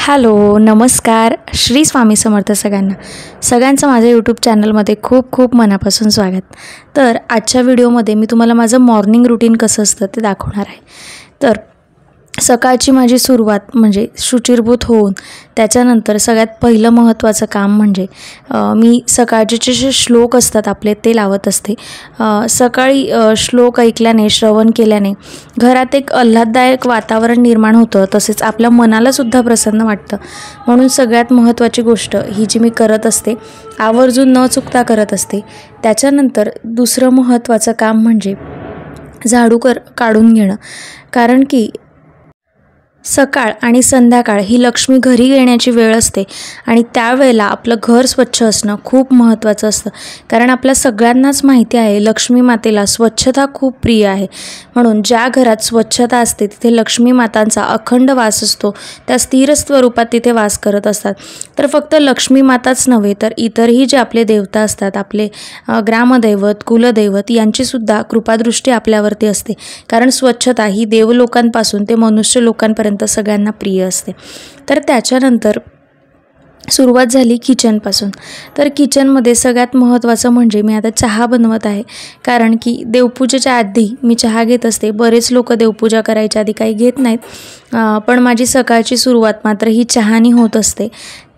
Hello, नमस्कार. श्री स्वामी समर्थ सगळ्यांचं माझ्या यूट्यूब चॅनलमध्ये खूप खूप मनापासून स्वागत. तर आजच्या व्हिडिओमध्ये मी तुम्हाला माझं मॉर्निंग रुटीन कसं असतं ते दाखवणार आहे. तर सकाळची माझी सुरुवात म्हणजे शुचिर्भूत होऊन त्याच्यानंतर सगळ्यात पहिलं महत्त्वाचं काम म्हणजे मी सकाळचे जे श्लोक असतात आपले ते लावत असते. सकाळी श्लोक ऐकल्याने, श्रवण केल्याने घरात एक आल्हाददायक वातावरण निर्माण होतं, तसेच आपल्या मनालासुद्धा प्रसन्न वाटतं. म्हणून सगळ्यात महत्त्वाची गोष्ट ही जी मी करत असते, आवर्जून न चुकता करत असते. त्याच्यानंतर दुसरं महत्त्वाचं काम म्हणजे झाडू काढून घेणं. कारण की सकाळ आणि संध्याकाळ ही लक्ष्मी घरी येण्याची वेळ असते आणि त्यावेळेला आपलं घर स्वच्छ असणं खूप महत्त्वाचं असतं. कारण आपल्या सगळ्यांनाच माहिती आहे लक्ष्मी मातेला स्वच्छता खूप प्रिय आहे. म्हणून ज्या घरात स्वच्छता असते तिथे लक्ष्मी मातांचा अखंड वास असतो. त्या स्थिर स्वरूपात तिथे वास करत असतात. तर फक्त लक्ष्मी माताच नव्हे तर इतरही जे आपले देवता असतात, आपले ग्रामदैवत, कुलदैवत यांचीसुद्धा कृपादृष्टी आपल्यावरती असते. कारण स्वच्छता ही देवलोकांपासून ते मनुष्य लोकांपर्यंत सगळ्यांना प्रिय असते. तर त्याच्यानंतर सुरुवात झाली किचनपासून. तर किचनमध्ये सगळ्यात महत्त्वाचं म्हणजे मी आता चहा बनवत आहे. कारण की देवपूजेच्या आधी मी चहा घेत असते. बरेच लोक देवपूजा करायच्या आधी काही घेत नाहीत, पण माझी सकाळची सुरुवात मात्र ही चहानी होत असते.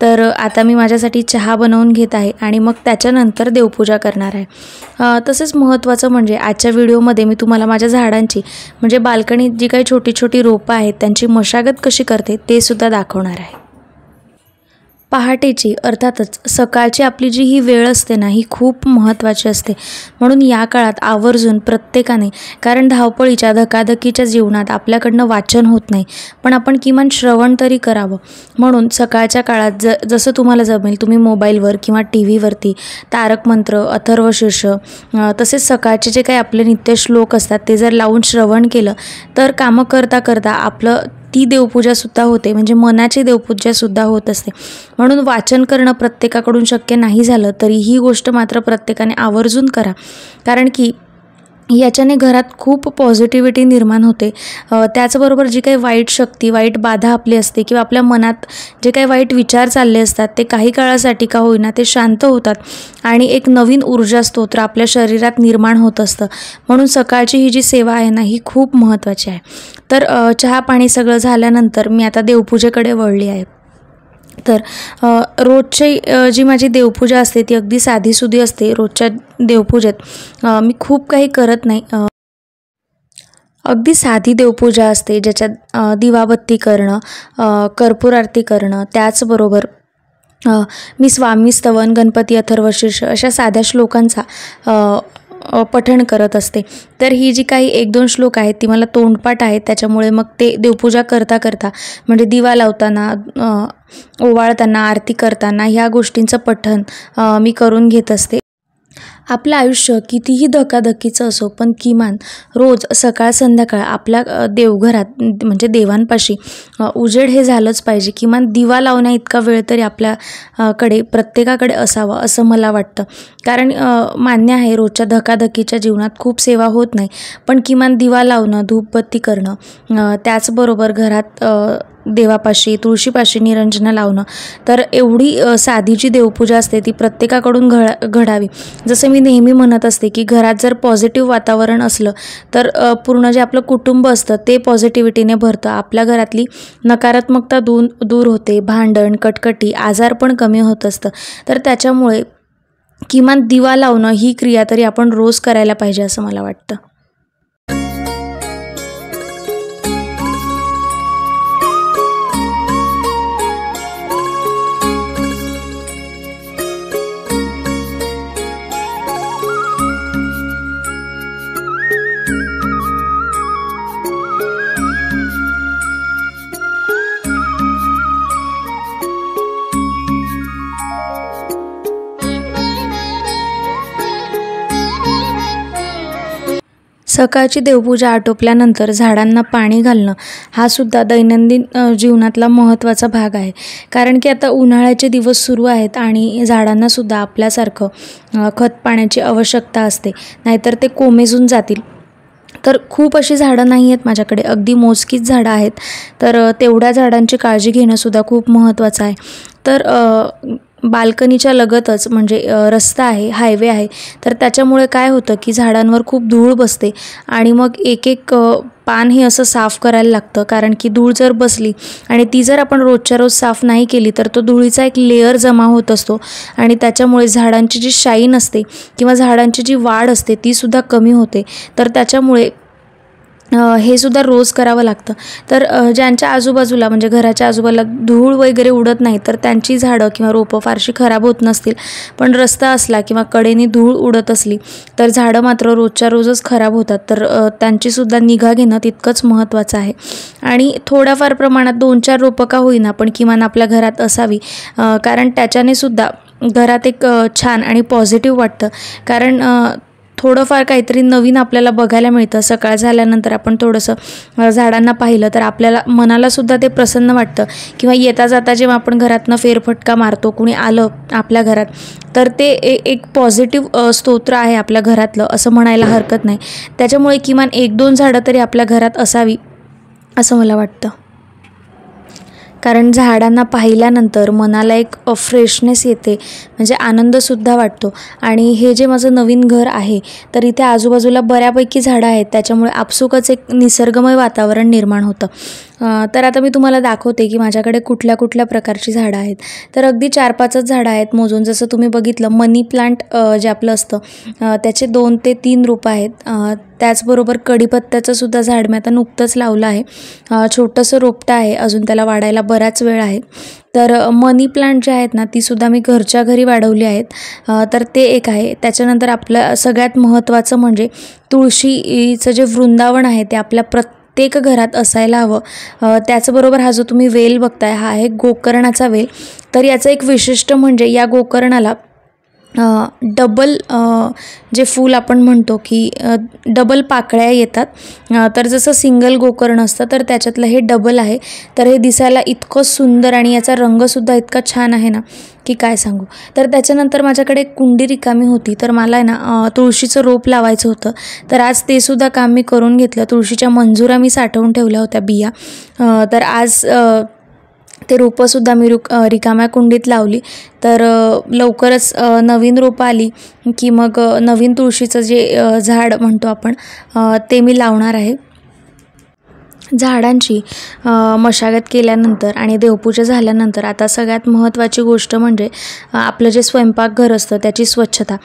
तर आता मी माझ्यासाठी चहा बनवून घेत आहे आणि मग त्याच्यानंतर देवपूजा करणार आहे. तसेच महत्त्वाचं म्हणजे आजच्या व्हिडिओमध्ये मी तुम्हाला माझ्या झाडांची म्हणजे बाल्कनीत जी काही छोटी छोटी रोपं आहेत त्यांची मशागत कशी करते ते सुद्धा दाखवणार आहे. पहाटेची अर्थातच सकाळची आपली जी ही वेळ असते ना, ही खूप महत्त्वाची असते. म्हणून या काळात आवर्जून प्रत्येकाने, कारण धावपळीच्या धकाधकीच्या जीवनात आपल्याकडनं वाचन होत नाही, पण आपण किमान श्रवण तरी करावं. म्हणून सकाळच्या काळात जसं तुम्हाला जमेल तुम्ही मोबाईलवर किंवा टी व्हीवरती तारक मंत्र, अथर्वशीर्ष, तसेच सकाळचे जे काही आपले नित्य श्लोक असतात ते जर लावून श्रवण केलं तर कामं करता करता आपलं ती देवपूजासुद्धा होते. म्हणजे मनाची देवपूजासुद्धा होत असते. म्हणून वाचन करणं प्रत्येकाकडून शक्य नाही झालं तरी ही गोष्ट मात्र प्रत्येकाने आवर्जून करा. कारण की याच्याने घरात खूप पॉझिटिव्हिटी निर्माण होते. त्याचबरोबर जी काही वाईट शक्ती, वाईट बाधा आपली असते किंवा आपल्या मनात जे काही वाईट विचार चालले असतात ते काही काळासाठी का होईना ते शांत होतात आणि एक नवीन ऊर्जा स्तोत्र आपल्या शरीरात निर्माण होत असतं. म्हणून सकाळची ही जी सेवा आहे ना, ही खूप महत्त्वाची आहे. तर चहा पाणी सगळं झाल्यानंतर मी आता देवपूजेकडे वळली आहे. तर रोजची जी माझी देवपूजा असते ती अगदी साधीसुधी असते. रोजच्या देवपूजेत मी खूप काही करत नाही. अगदी साधी देवपूजा असते ज्याच्यात दिवाबत्ती करणं, कर्पूर आरती करणं, त्याचबरोबर मी स्वामी स्तवन, गणपती अथर्वशीर्ष अशा साध्या श्लोकांचा पठण करत असते. तर ही जी काही 1-2 श्लोक आहेत ती मला तोंडपाठ आहेत. त्याच्यामुळे मग ते देवपूजा करता करता म्हणजे दिवा लावताना, ओवाळताना, आरती करताना ह्या गोष्टींचं पठण मी करून घेत असते. आपलं आयुष्य कितीही धकाधकीचं असो पण किमान रोज सकाळ संध्याकाळ आपल्या देवघरात म्हणजे देवांपाशी उजेड हे झालंच पाहिजे. किमान दिवा लावण्या इतका वेळ तरी आपल्याकडे प्रत्येकाकडे असावा असं मला वाटतं. कारण मान्य आहे रोजच्या धकाधकीच्या जीवनात खूप सेवा होत नाही, पण किमान दिवा लावणं, धूपबत्ती करणं, त्याचबरोबर घरात देवापाशी, तुळशीपाशी निरंजनं लावणं, तर एवढी साधी जी देवपूजा असते ती प्रत्येकाकडून घडावी. जसं मी नेहमी म्हणत असते की घरात जर पॉझिटिव्ह वातावरण असलं तर पूर्ण जे आपलं कुटुंब असतं ते पॉझिटिव्हिटीने भरतं. आपल्या घरातली नकारात्मकता दूर होते, भांडण, कटकटी, आजार पण कमी होत असतं. तर त्याच्यामुळे किमान दिवा लावणं ही क्रिया तरी आपण रोज करायला पाहिजे असं मला वाटतं. सकाळची देवपूजा आटोपल्यानंतर झाडांना पाणी घालणं हा सुद्धा दैनंदिन जीवनातला महत्त्वाचा भाग आहे. कारण की आता उन्हाळ्याचे दिवस सुरू आहेत आणि झाडांनासुद्धा आपल्यासारखं खत पाण्याची आवश्यकता असते, नाहीतर ते कोमेजून जातील. तर खूप अशी झाडं नाही आहेत माझ्याकडे, अगदी मोजकीच झाडं आहेत. तर तेवढ्या झाडांची काळजी घेणंसुद्धा खूप महत्त्वाचं आहे. तर बाल्कनीच्या लगतच म्हणजे रस्ता आहे, हायवे आहे. तर त्याच्यामुळे काय होतं की झाडांवर खूप धूळ बसते आणि मग एक एक पान हे असं साफ करायला लागतं. कारण की धूळ जर बसली आणि ती जर आपण रोजच्या रोज साफ नाही केली तर तो धुळीचा एक लेयर जमा होत असतो आणि त्याच्यामुळे झाडांची जी शाईन असते किंवा झाडांची जी वाढ असते तीसुद्धा कमी होते. तर त्याच्यामुळे हे सुद्धा रोज करावं लागतं. तर ज्यांच्या आजूबाजूला म्हणजे घराच्या आजूबाजूला धूळ वगैरे उडत नाही तर त्यांची झाडं किंवा रोपं फारशी खराब होत नसतील. पण रस्ता असला किंवा कडेने धूळ उडत असली तर झाडं मात्र रोजच्या रोजच खराब होतात. तर त्यांचीसुद्धा निगा घेणं तितकंच महत्त्वाचं आहे. आणि थोड्याफार प्रमाणात 2-4 रोपं का होईना पण किमान आपल्या घरात असावी. कारण त्याच्याने सुद्धा घरात एक छान आणि पॉझिटिव्ह वाटतं. कारण थोडंफार काहीतरी नवीन आपल्याला बघायला मिळतं. सकाळ झाल्यानंतर आपण थोडंसं झाडांना पाहिलं तर आपल्याला मनालासुद्धा ते प्रसन्न वाटतं. किंवा येता जाता जेव्हा आपण घरातनं फेरफटका मारतो, कुणी आलं आपल्या घरात तर ते एक पॉझिटिव्ह स्तोत्र आहे आपल्या घरातलं असं म्हणायला हरकत नाही. त्याच्यामुळे किमान 1-2 झाडं तरी आपल्या घरात असावी असं मला वाटतं. कारण झाडांना पाहिल्यानंतर मनाला एक फ्रेशनेस येते, म्हणजे आनंदसुद्धा वाटतो. आणि हे जे माझं नवीन घर आहे तर इथे आजूबाजूला बऱ्यापैकी झाडं आहेत. त्याच्यामुळे आपसुकच एक निसर्गमय वातावरण निर्माण होतं. तर आता मी तुम्हाला दाखवते की माझ्याकडे कुठल्या कुठल्या प्रकारची झाडं आहेत. तर अगदी 4-5च झाडं आहेत मोजून. जसं तुम्ही बघितलं मनी प्लांट जे आपलं असतं त्याचे 2 ते 3 रोपं आहेत. त्याचबरोबर कढीपत्त्याचंसुद्धा झाड मी आता नुकतंच लावलं आहे. छोटंसं रोपटं आहे, अजून त्याला वाढायला बराच वेळ आहे. तर मनी प्लांट जे आहेत ना तीसुद्धा मी घरच्या घरी वाढवली आहेत. तर ते एक आहे. त्याच्यानंतर आपलं सगळ्यात महत्त्वाचं म्हणजे तुळशीचं जे वृंदावन आहे ते आपल्या प्रत्येक घरात असायला हवं. त्याचबरोबर हा जो तुम्ही वेल बघताय हा आहे गोकर्णाचा वेल. तर याचं एक विशिष्ट म्हणजे या गोकर्णाला डबल जे फूल आपण म्हणतो की डबल पाकळ्या येतात. तर जसं सिंगल गोकर्ण असतं तर त्याच्यातलं हे डबल आहे. तर हे दिसायला इतकं सुंदर आणि याचा रंगसुद्धा इतका छान आहे ना की काय सांगू. तर त्याच्यानंतर माझ्याकडे एक कुंडी रिकामी होती तर मला आहे ना तुळशीचं रोप लावायचं होतं. तर आज ते सुद्धा काम मी करून घेतलं. तुळशीच्या मंजुरा मी साठवून ठेवल्या होत्या बिया. तर आज ते रोपंसुद्धा मी रिकाम्या कुंडीत लावली. तर लवकरच नवीन रोपं आली की मग नवीन तुळशीचं जे झाड म्हणतो आपण ते मी लावणार आहे. झाडांची मशागत केल्यानंतर आणि देवपूजा झाल्यानंतर आता सगळ्यात महत्त्वाची गोष्ट म्हणजे आपलं जे स्वयंपाकघर असतं त्याची स्वच्छता.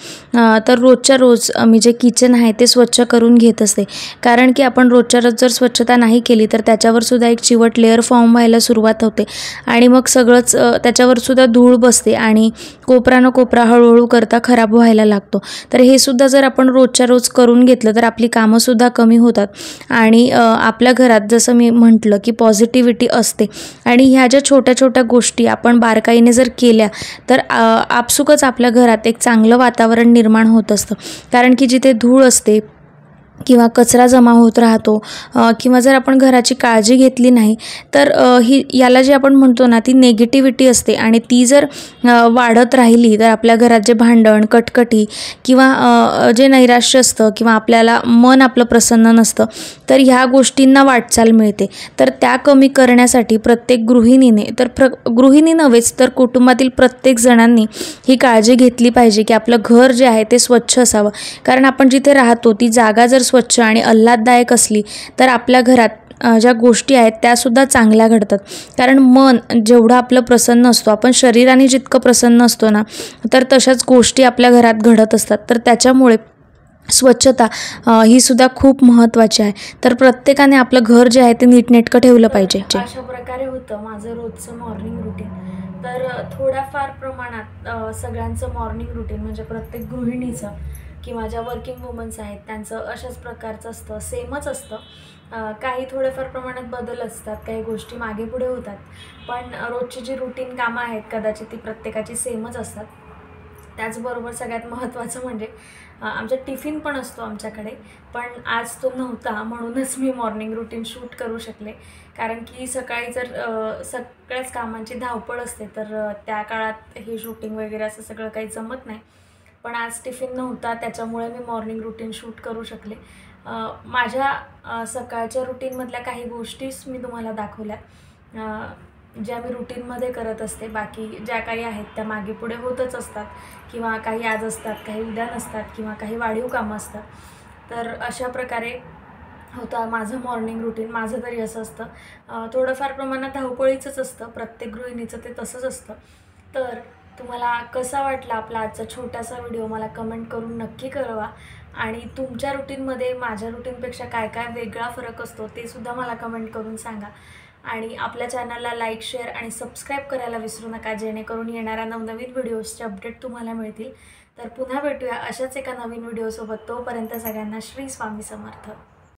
तर रोजच्या रोज मी जे किचन आहे ते स्वच्छ करून घेत असते. कारण की आपण रोजच्या रोज जर स्वच्छता नाही केली तर त्याच्यावरसुद्धा एक चिवट लेअर फॉर्म व्हायला सुरुवात होते आणि मग सगळंच त्याच्यावरसुद्धा धूळ बसते आणि कोपरा न कोपरा हळूहळू करता खराब व्हायला लागतो. तर हे सुद्धा जर आपण रोजच्या रोज करून घेतलं तर आपली कामंसुद्धा कमी होतात आणि आपल्या घरात जसं मी म्हटलं की पॉझिटिव्हिटी असते. आणि ह्या ज्या छोट्या छोट्या गोष्टी आपण बारकाईने जर केल्या तर आपसुकच आपल्या घरात एक चांगलं वातावरण निर्माण होत असतं. कारण की जिथे धूळ असते किंवा कचरा जमा होत राहतो किंवा जर आपण घराची काळजी घेतली नाही तर याला जे आपण म्हणतो ना ती नेगेटिव्हिटी असते आणि ती जर वाढत राहिली तर आपल्या घरात जे भांडण कटकटी किंवा जे नैराश्य असतं किंवा आपल्याला मन आपलं प्रसन्न नसतं तर ह्या गोष्टींना वाटचाल मिळते. तर त्या कमी करण्यासाठी प्रत्येक गृहिणीने गृहिणी नव्हेच तर कुटुंबातील प्रत्येक जणांनी ही काळजी घेतली पाहिजे की आपलं घर जे आहे ते स्वच्छ असावं. कारण आपण जिथे राहतो ती जागा जर स्वच्छ आणि आल्हाददायक असली तर आपल्या घरात ज्या गोष्टी आहेत त्यासुद्धा चांगल्या घडतात. कारण मन जेवढं आपलं प्रसन्न असतो आपण शरीराने जितकं प्रसन्न असतो ना तर तशाच गोष्टी आपल्या घरात घडत असतात. तर त्याच्यामुळे स्वच्छता ही सुद्धा खूप महत्त्वाची आहे. तर प्रत्येकाने आपलं घर जे आहे ते नीटनेटकं ठेवलं पाहिजे. अशा प्रकारे होतं माझं रोजचं मॉर्निंग रुटीन. तर थोड्याफार प्रमाणात सगळ्यांचं मॉर्निंग रुटीन म्हणजे प्रत्येक गृहिणीचं किंवा ज्या वर्किंग वुमन्स आहेत त्यांचं अशाच प्रकारचं असतं, सेमच असतं. काही थोडेफार प्रमाणात बदल असतात, काही गोष्टी मागे पुढे होतात, पण रोजची जी रुटीन कामं आहेत कदाचित ती प्रत्येकाची सेमच असतात. त्याचबरोबर सगळ्यात महत्त्वाचं म्हणजे आमचा टिफिन पण असतो आमच्याकडे. पण आज तो नव्हता म्हणूनच मी मॉर्निंग रुटीन शूट करू शकले. कारण की सकाळी जर सगळ्याच कामांची धावपळ असते तर त्या काळात हे शूटिंग वगैरे असं सगळं काही जमत नाही. पण आज टिफिन नव्हता त्याच्यामुळे मी मॉर्निंग रुटीन शूट करू शकले. माझ्या सकाळच्या रुटीनमधल्या काही गोष्टीच मी तुम्हाला दाखवल्या, ज्या मी रुटीनमध्ये करत असते. बाकी ज्या काही आहेत त्या मागे पुढे होतच असतात, किंवा काही आज असतात, काही उद्या नसतात, किंवा काही वाढीव कामं असतात. तर अशा प्रकारे होतं माझं मॉर्निंग रुटीन. माझं तरी असं असतं, थोडंफार प्रमाणात धावपळीचंच असतं, प्रत्येक गृहिणीचं ते तसंच असतं. तर तुम्हाला कसा वाटला आपला आजचा छोटासा व्हिडिओ मला कमेंट करून नक्की कळवा. आणि तुमच्या रुटीनमध्ये माझ्या रुटीनपेक्षा काय काय वेगळा फरक असतो ते सुद्धा मला कमेंट करून सांगा. आणि आपल्या चॅनलला लाईक, शेअर आणि सबस्क्राईब करायला विसरू नका, जेणेकरून येणाऱ्या नवनवीन व्हिडिओजचे अपडेट तुम्हाला मिळतील. तर पुन्हा भेटूया अशाच एका नवीन व्हिडिओसोबत. तोपर्यंत सगळ्यांना श्री स्वामी समर्थ.